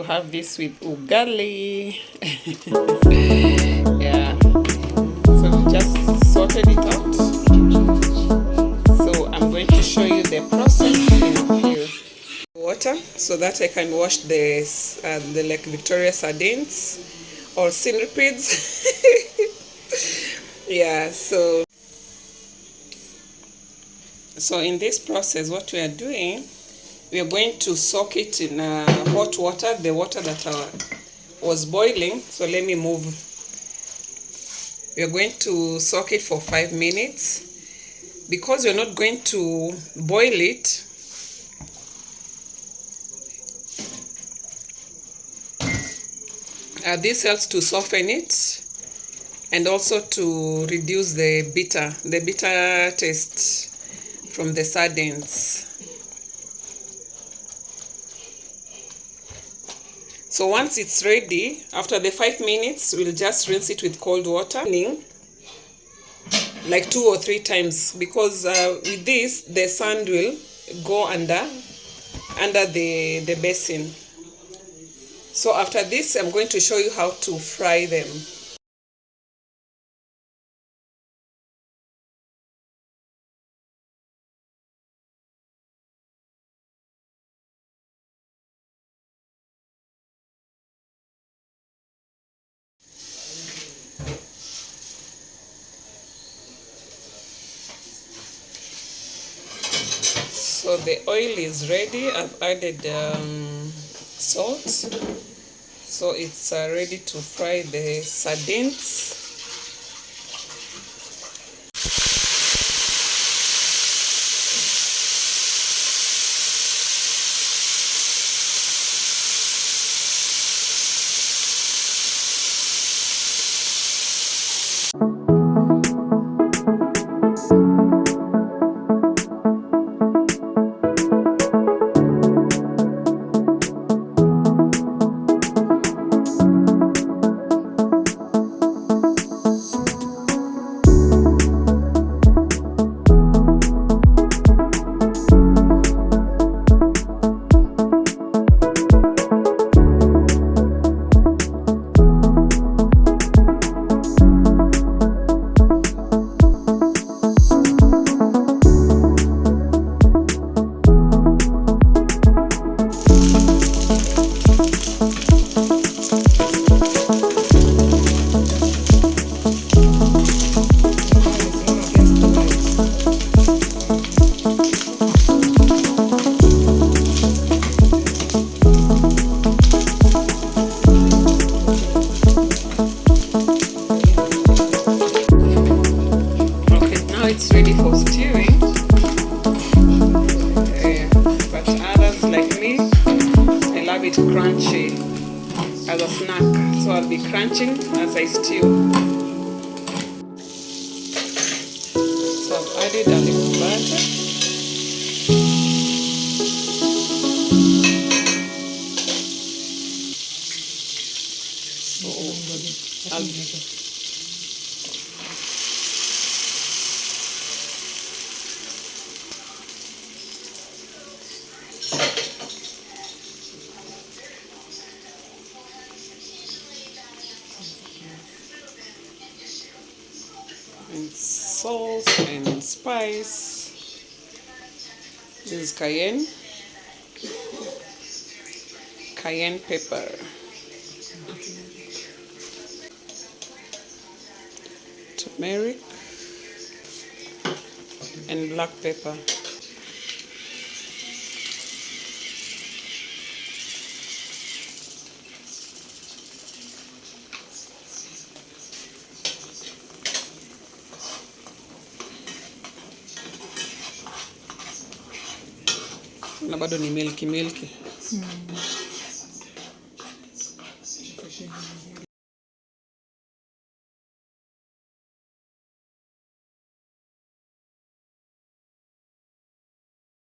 to have this with ugali. Yeah, so we just sorted it out. So I'm going to show you the process in a few. Water so that I can wash the Lake Victoria sardines or centipedes. Yeah, so in this process, what we are doing, we are going to soak it in hot water, the water that was boiling. So let me move. We are going to soak it for 5 minutes. Because you're not going to boil it, this helps to soften it and also to reduce the bitter taste from the sardines. So once it's ready, after the 5 minutes, we'll just rinse it with cold water, like 2 or 3 times, because with this, the sand will go under the basin. So after this, I'm going to show you how to fry them. So the oil is ready. I've added salt. So it's ready to fry the sardines. It's ready for stewing. But others like me, I love it crunchy as a snack. So I'll be crunching as I stew. So I've added a little butter. So I'll and salt and spice. This is cayenne pepper, turmeric, and black pepper. Na bado ni milky.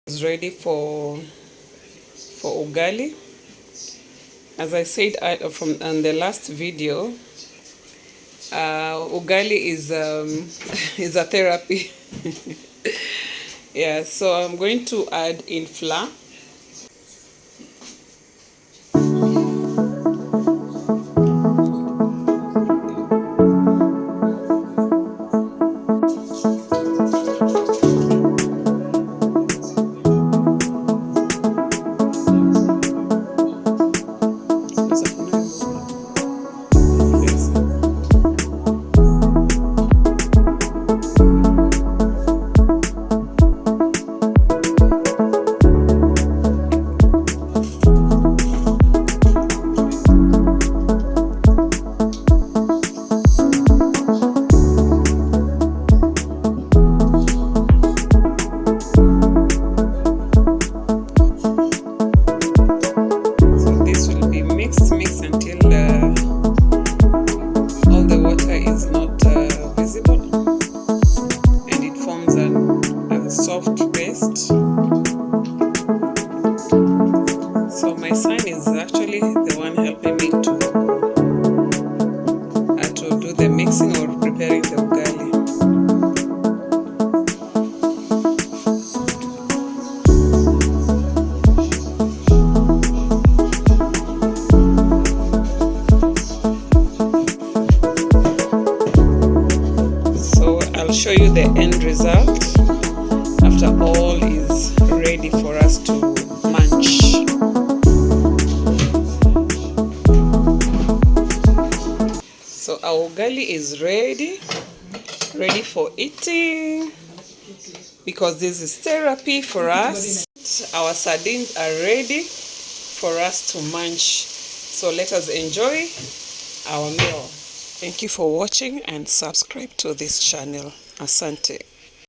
It's ready for ugali. As I said from the last video, ugali is is a therapy. Yeah, so I'm going to add in flour. you the end result after all is ready for us to munch. So our ugali is ready for eating, because this is therapy for us. Our sardines are ready for us to munch. So let us enjoy our meal. Thank you for watching and subscribe to this channel. Asante.